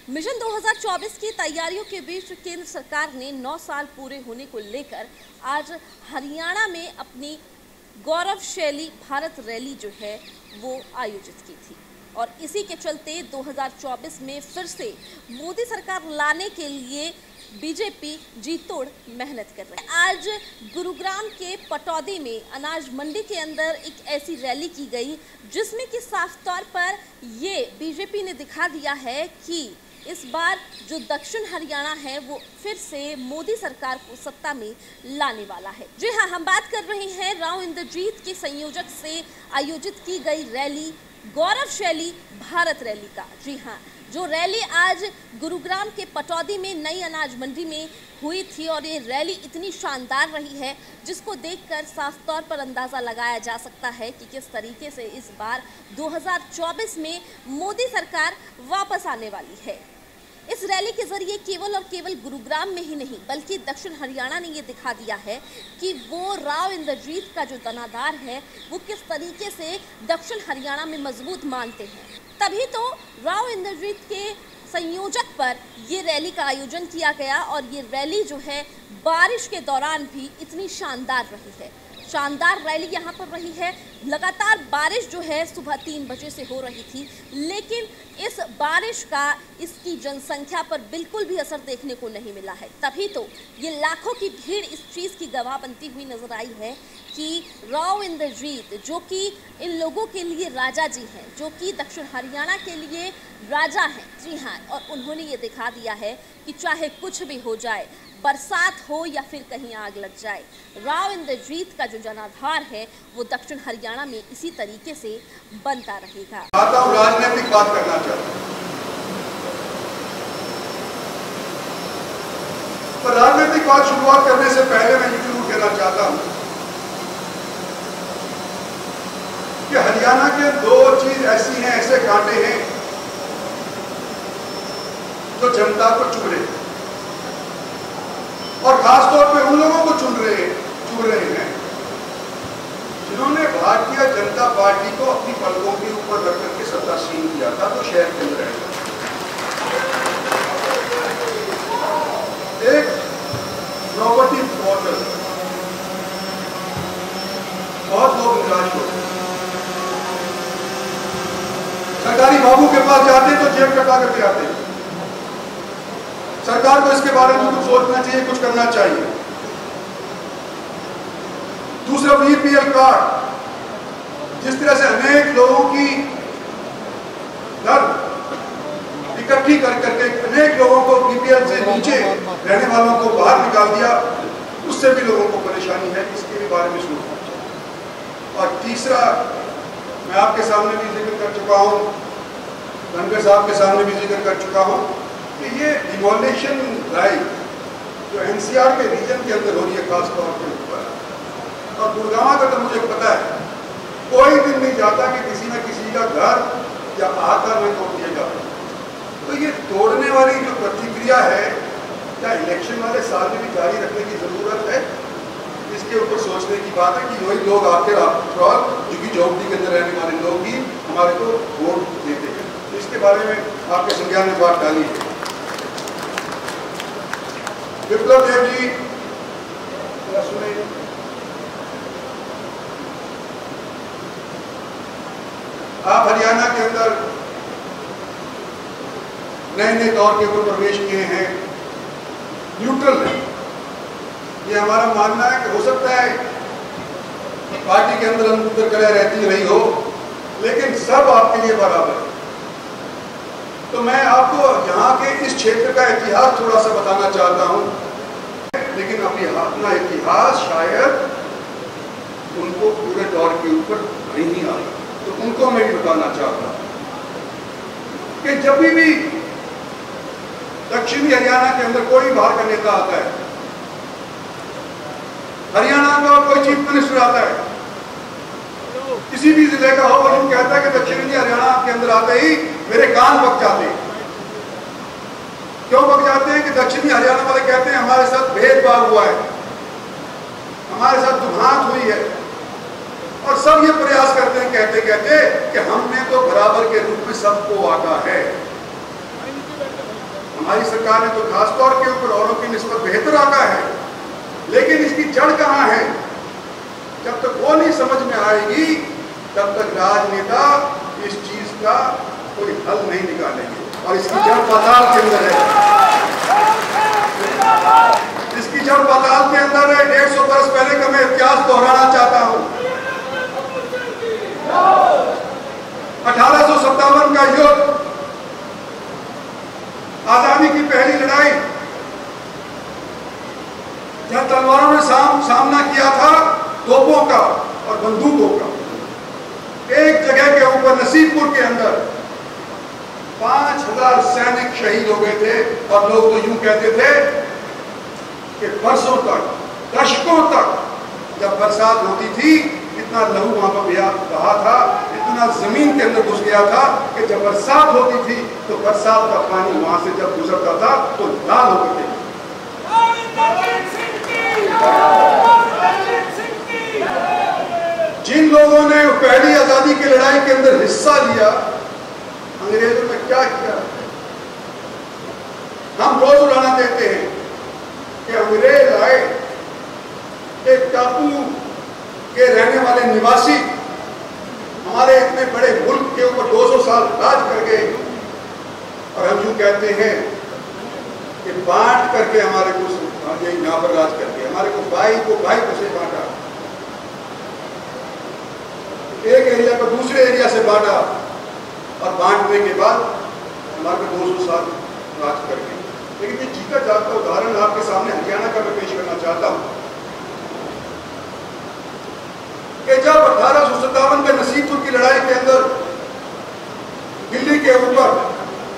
Mission 2024 की तैयारियों के बीच केंद्र सरकार ने 9 साल पूरे होने को लेकर आज हरियाणा में अपनी गौरवशाली भारत रैली जो है वो आयोजित की थी और इसी के चलते 2024 में फिर से मोदी सरकार लाने के लिए बीजेपी जी तोड़ मेहनत कर रही है। आज गुरुग्राम के पटौदी में अनाज मंडी के अंदर एक ऐसी रैली की गई जिसमें कि साफ तौर पर ये बीजेपी ने दिखा दिया है कि इस बार जो दक्षिण हरियाणा है वो फिर से मोदी सरकार को सत्ता में लाने वाला है। जी हाँ, हम बात कर रहे हैं राव इंद्रजीत के संयोजक से आयोजित की गई रैली गौरवशाली भारत रैली का। जी हाँ, जो रैली आज गुरुग्राम के पटौदी में नई अनाज मंडी में हुई थी और ये रैली इतनी शानदार रही है जिसको देखकर साफ तौर पर अंदाज़ा लगाया जा सकता है कि किस तरीके से इस बार 2024 में मोदी सरकार वापस आने वाली है। इस रैली के जरिए केवल और केवल गुरुग्राम में ही नहीं बल्कि दक्षिण हरियाणा ने ये दिखा दिया है कि वो राव इंद्रजीत का जो दानादार है वो किस तरीके से दक्षिण हरियाणा में मजबूत मानते हैं। तभी तो राव इंद्रजीत के संयोजक पर ये रैली का आयोजन किया गया और ये रैली जो है बारिश के दौरान भी इतनी शानदार रही है। शानदार रैली यहाँ पर रही है। लगातार बारिश जो है सुबह 3 बजे से हो रही थी, लेकिन इस बारिश का इसकी जनसंख्या पर बिल्कुल भी असर देखने को नहीं मिला है। तभी तो ये लाखों की भीड़ इस चीज़ की गवाह बनती हुई नजर आई है कि राव इंद्रजीत जो कि इन लोगों के लिए राजा जी हैं, जो कि दक्षिण हरियाणा के लिए राजा हैं। जी हाँ, और उन्होंने ये दिखा दिया है कि चाहे कुछ भी हो जाए, बरसात हो या फिर कहीं आग लग जाए, राव इंद्रजीत का जो जनाधार है वो दक्षिण हरियाणा में इसी तरीके से बनता रहेगा। राजनीतिक बात करना चाहता हूं, तो राजनीतिक बात शुरुआत करने से पहले मैं ये जरूर कहना चाहता हूं कि हरियाणा के 2 चीज ऐसी हैं, ऐसे कांटे हैं जो जनता को चुभ रहे हैं और खासतौर पे उन लोगों को चुभ रहे हैं जिन्होंने भारतीय जनता पार्टी को अपनी पलकों के ऊपर रख करके सत्तासीन किया था। तो शहर के अंदर एक प्रॉपर्टी पोर्टल, बहुत लोग निराश होते हैं। सरकारी बाबू के पास जाते तो जेब कटा करके आते हैं। सरकार को इसके बारे में कुछ सोचना चाहिए, कुछ करना चाहिए। दूसरा बीपीएल कार्ड, जिस तरह से अनेक लोगों की दर इकट्ठी कर करके अनेक लोगों को बीपीएल से नीचे रहने वालों को बाहर निकाल दिया, उससे भी लोगों को परेशानी है। इसके भी बारे में सोचना चाहिए। और तीसरा, मैं आपके सामने भी जिक्र कर चुका हूं, धनखड़ साहब के सामने भी जिक्र कर चुका हूं कि ये डिमोलिशन ड्राइव जो एनसीआर के रीजन के अंदर हो रही है, खास तौर पे ऊपर और गुड़गांव का, तो मुझे पता है कोई दिन नहीं जाता कि किसी न किसी का घर या आकर में तोड़ दिया जाता। तो ये तोड़ने वाली जो प्रतिक्रिया है या इलेक्शन वाले साल में भी जारी रखने की जरूरत है। इसके ऊपर सोचने की बात है कि वही लोग आखिर जो कि झोपड़ी के अंदर रहने वाले लोग ही हमारे को वोट देते हैं। तो इसके बारे में आपके संज्ञान में बात डाली है। विप्लव देव जी, सुने, आप हरियाणा के अंदर नए नए दौर के ऊपर प्रवेश किए हैं, न्यूट्रल हैं। ये हमारा मानना है कि हो सकता है पार्टी के अंदर अंतर कलह रहती रही हो, लेकिन सब आपके लिए बराबर है। तो मैं आपको यहाँ के इस क्षेत्र का इतिहास थोड़ा सा बताना चाहता हूँ, लेकिन अपना इतिहास शायद उनको पूरे दौर के ऊपर नहीं आता, तो उनको मैं बताना चाहता हूँ कि जब भी दक्षिणी हरियाणा के अंदर कोई बाहर का नेता आता है, हरियाणा का कोई चीफ मिनिस्टर आता है, किसी भी जिले का हो, वो कहता है कि दक्षिणी हरियाणा के अंदर आते ही मेरे कान पक जाते हैं। क्यों पक जाते हैं? कि दक्षिणी हरियाणा वाले कहते हैं हमारे साथ भेदभाव हुआ है, हमारे साथ दुर्भांत हुई है, और सब ये प्रयास करते हैं कहते कहते कि हमने तो बराबर के रूप में सबको बांटा है। हमारी सरकार ने तो खासतौर के ऊपर औरों की निस्बत बेहतर आका है, लेकिन इसकी जड़ कहाँ है? जब तक वो नहीं समझ में आएगी तब तक राजनेता इस चीज का कोई हल नहीं निकालेंगे। और इसकी जड़ पाताल के अंदर है, इसकी जड़ पाताल के अंदर है। 150 वर्ष पहले का मैं इतिहास दोहराना चाहता हूं। 1857 का युद्ध, आजादी की पहली लड़ाई, जहां तलवारों ने सामना किया था तोपों का और बंदूकों का। एक जगह के ऊपर नसीबपुर के अंदर 5000 सैनिक शहीद हो गए थे। और लोग तो यूं कहते थे कि बरसों तक, दशकों तक जब बरसात होती थी, इतना लहू वहां पर बहा था, इतना जमीन के अंदर घुस गया था कि जब बरसात होती थी तो बरसात का पानी वहां से जब गुजरता था तो लाल होकर के। जिन लोगों ने पहली आजादी की लड़ाई के अंदर हिस्सा लिया, अंग्रेजों ने क्या किया? हम रोज उड़ाना देते हैं कि अंग्रेज आए, एक टापू के रहने वाले निवासी हमारे इतने बड़े मुल्क के ऊपर 200 साल राज कर गए, और हम यूं कहते हैं कि बांट करके हमारे को यहाँ पर राज करके हमारे को भाई को से बांटा, एक एरिया को दूसरे एरिया से बांटा, और बांटने के बाद हमारे को 200 साल राज कर गए। लेकिन ये जीता जागता उदाहरण आपके सामने हरियाणा का मैं पेश करना चाहता हूं कि जब 1857 के नसीबपुर की लड़ाई के अंदर दिल्ली के ऊपर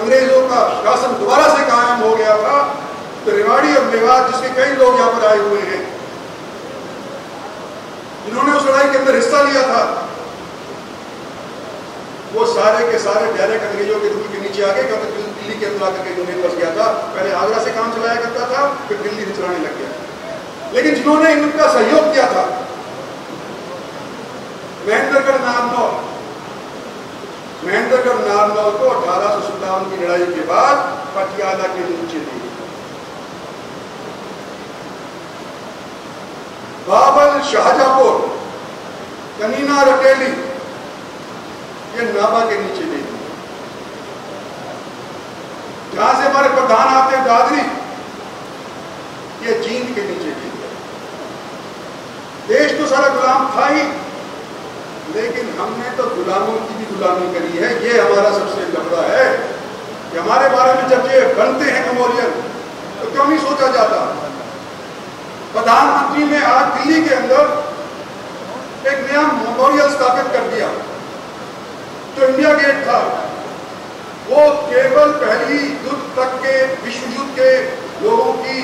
अंग्रेजों का शासन दोबारा से कायम हो गया था, तो रेवाड़ी और मेवात, जिसके कई लोग यहाँ पर आए हुए हैं, जिन्होंने उस लड़ाई के अंदर हिस्सा लिया था, वो सारे के सारे डायरेक्ट अंग्रेजों के रूल के नीचे आ गए। क्योंकि दिल्ली के अंदर आकर के यूनियन बस गया था, पहले आगरा से काम चलाया करता था, फिर दिल्ली से चलाने लग गया। लेकिन जिन्होंने इनका सहयोग किया था, महेंद्रगढ़ नारनौल को 1857 की लड़ाई के बाद पटियाला के नीचे दी। बाबल, शाहजहांपुर, कनीना, रटेली, ये नाभा के नीचे दे दी। जहां से हमारे प्रधान आते हैं दादरी, ये जींद के नीचे दे दिया। देश तो सारा गुलाम था ही, लेकिन हमने तो गुलामों की भी गुलामी करी है। ये हमारा सबसे लफड़ा है कि हमारे बारे में जब ये बनते हैं मेमोरियल, तो क्यों नहीं सोचा जाता? प्रधानमंत्री ने आज दिल्ली के अंदर एक नया मेमोरियल स्थापित कर दिया। जो इंडिया गेट था, वो केवल पहली युद्ध तक के, विश्व युद्ध के लोगों की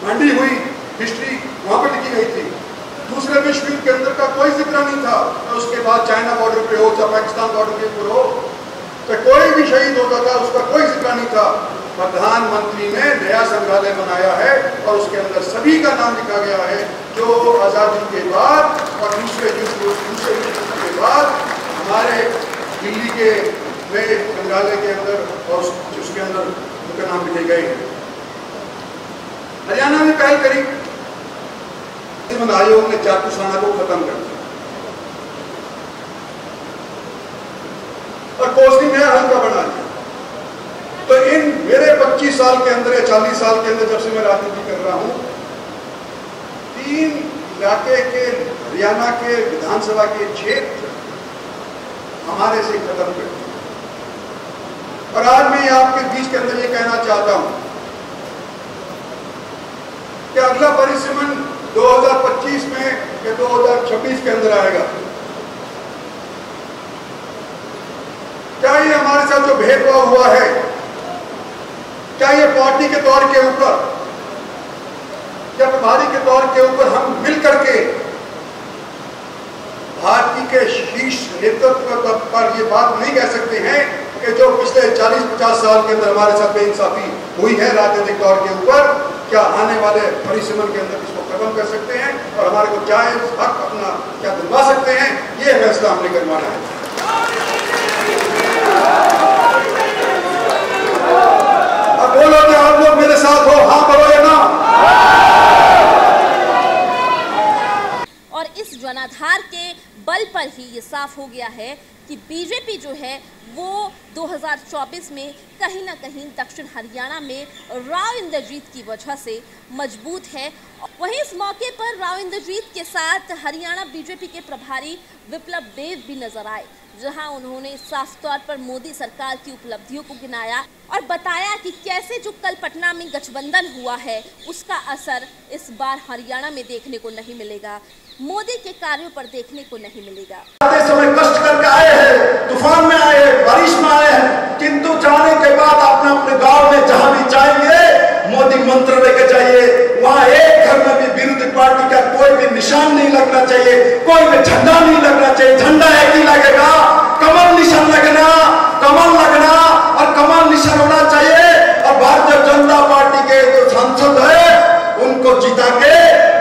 मंडी हुई हिस्ट्री वहां पर लिखी गई थी। दूसरे विश्व युद्ध के अंदर का कोई जिक्र नहीं था। तो उसके बाद चाइना बॉर्डर पे हो, चाहे पाकिस्तान बॉर्डर के ऊपर हो, तो कोई भी शहीद होता था, उसका कोई जिक्र नहीं था। प्रधानमंत्री ने नया संग्रहालय बनाया है और उसके अंदर सभी का नाम लिखा गया है, जो आजादी के बाद और दूसरे युद्ध के बाद हमारे दिल्ली के नए संग्रहालय के अंदर और उसके अंदर उनके नाम लिखे गए हैं। हरियाणा में पहल करी, आयोग ने जासूसाना को खत्म कर दिया और पोस्टिंग नया हल्का बना दिया। तो इन मेरे 25 साल के अंदर या 40 साल के अंदर, जब से मैं राजनीति कर रहा हूं, 3 इलाके के हरियाणा के विधानसभा के क्षेत्र हमारे से खत्म कर दिए। और आज मैं आपके बीच के अंदर ये कहना चाहता हूं कि अगला परिसीमन 2025 में या 2026 के अंदर आएगा। क्या ये हमारे साथ जो भेदभाव हुआ है, क्या ये पार्टी के तौर के ऊपर या प्रभारी के तौर के ऊपर हम मिल करके भारतीय के शीर्ष नेतृत्व पर ये बात नहीं कह सकते हैं कि जो पिछले 40-50 साल के अंदर हमारे साथ बेइंसाफी हुई है राजनीतिक तौर के ऊपर, क्या आने वाले परिसीमन के अंदर इसको खत्म कर सकते हैं और हमारे को जायज हक अपना क्या दिलवा सकते हैं? ये फैसला हमने करवाना है। बल पर ही ये साफ हो गया है कि बीजेपी जो है वो 2024 में कहीं ना कहीं दक्षिण हरियाणा में राव इंद्रजीत की वजह से मजबूत है। वहीं इस मौके पर राव इंद्रजीत के साथ हरियाणा बीजेपी के प्रभारी विप्लव देव भी नजर आए, जहां उन्होंने साफ तौर पर मोदी सरकार की उपलब्धियों को गिनाया और बताया कि कैसे जो कल पटना में गठबंधन हुआ है उसका असर इस बार हरियाणा में देखने को नहीं मिलेगा, मोदी के कार्यों पर देखने को नहीं मिलेगा। समय कष्ट करके आए हैं, तूफान में आए हैं, बारिश में आए हैं, किंतु जाने के बाद अपने अपने गांव में जहां भी जाएंगे मोदी मंत्र लेके जाइए। वहां एक घर में भी विरोधी पार्टी का कोई भी निशान नहीं लगना चाहिए, कोई भी झंडा नहीं लगना चाहिए। झंडा एक ही लगेगा, कमल निशान लगना, कमल लगना और कमल निशान होना चाहिए। और भारतीय जनता पार्टी के जो सांसद है उनको जिता के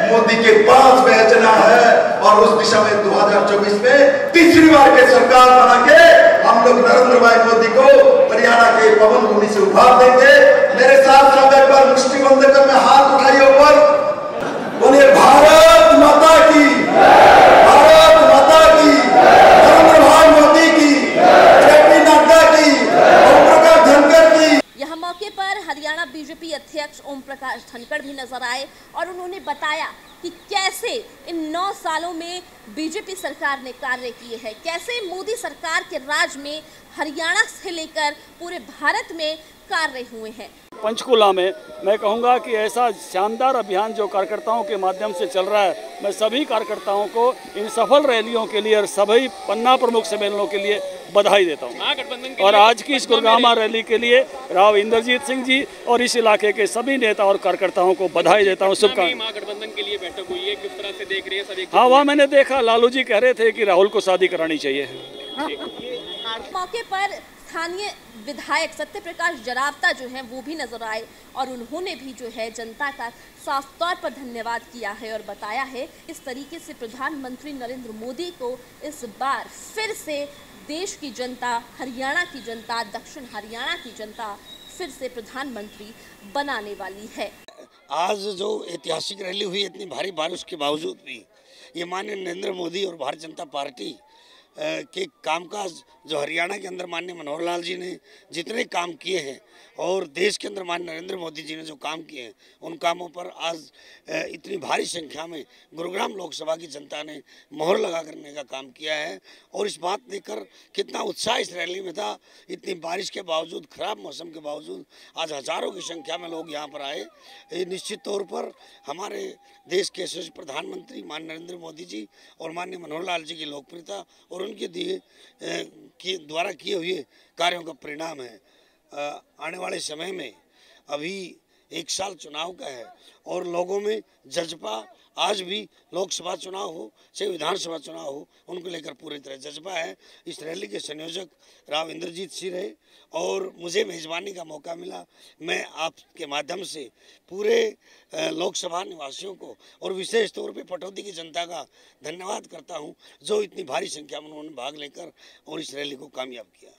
मोदी के पास भेजना है और उस दिशा में 2024 में तीसरी बार के सरकार बना के हम लोग नरेंद्र भाई मोदी को हरियाणा के पवन भूमि से उभार देंगे। मेरे साथ सब एक बार मुष्टि बंद कर में हाथ उठाइए ऊपर, बोलिए भारत माता की, भारत माता की, नरेंद्र भाई मोदी की, जेपी नड्डा की, ओम प्रकाश धनखड़ की। यह मौके पर हरियाणा बीजेपी अध्यक्ष ओम प्रकाश धनखड़ भी नजर आए और उन्होंने बताया कि कैसे इन 9 सालों में बीजेपी सरकार ने कार्य किए हैं, कैसे मोदी सरकार के राज में हरियाणा से लेकर पूरे भारत में कार्य हुए हैं। पंचकुला में मैं कहूँगा कि ऐसा शानदार अभियान जो कार्यकर्ताओं के माध्यम से चल रहा है, मैं सभी कार्यकर्ताओं को इन सफल रैलियों के लिए और सभी पन्ना प्रमुख सम्मेलनों के लिए बधाई देता हूँ। और आज की इस गुरगामा रैली के लिए राव इंद्रजीत सिंह जी और इस इलाके के सभी नेता और कार्यकर्ताओं को बधाई देता हूँ। शुभकामनाएं। गठबंधन के लिए बैठक हुई है, किस तरह से देख रहे हैं सभी? हाँ, वहाँ मैंने देखा लालू जी कह रहे थे कि राहुल को शादी करानी चाहिए। मौके पर स्थानीय विधायक सत्य प्रकाश जरावता जो हैं वो भी नजर आए और उन्होंने भी जो है जनता का साफ तौर पर धन्यवाद किया है और बताया है इस तरीके से प्रधानमंत्री नरेंद्र मोदी को इस बार फिर से देश की जनता, हरियाणा की जनता, दक्षिण हरियाणा की जनता फिर से प्रधानमंत्री बनाने वाली है। आज जो ऐतिहासिक रैली हुई इतनी भारी बारिश के बावजूद भी ये माननीय नरेंद्र मोदी और भारतीय जनता पार्टी के कामकाज जो हरियाणा के अंदर माननीय मनोहर लाल जी ने जितने काम किए हैं और देश के अंदर माननीय नरेंद्र मोदी जी ने जो काम किए हैं उन कामों पर आज इतनी भारी संख्या में गुरुग्राम लोकसभा की जनता ने मोहर लगा करने का काम किया है। और इस बात लेकर कितना उत्साह इस रैली में था, इतनी बारिश के बावजूद, खराब मौसम के बावजूद आज हजारों की संख्या में लोग यहाँ पर आए। ये निश्चित तौर पर हमारे देश के यशस्वी प्रधानमंत्री माननीय नरेंद्र मोदी जी और माननीय मनोहर लाल जी की लोकप्रियता और उनके द्वारा किए हुए कार्यों का परिणाम है। आने वाले समय में अभी 1 साल चुनाव का है और लोगों में जज्बा आज भी लोकसभा चुनाव हो चाहे विधानसभा चुनाव हो उनको लेकर पूरी तरह जज्बा है। इस रैली के संयोजक राव इंद्रजीत सिंह रहे और मुझे मेजबानी का मौका मिला। मैं आपके माध्यम से पूरे लोकसभा निवासियों को और विशेष तौर पे पटौदी की जनता का धन्यवाद करता हूं जो इतनी भारी संख्या में उन्होंने भाग लेकर और इस रैली को कामयाब किया।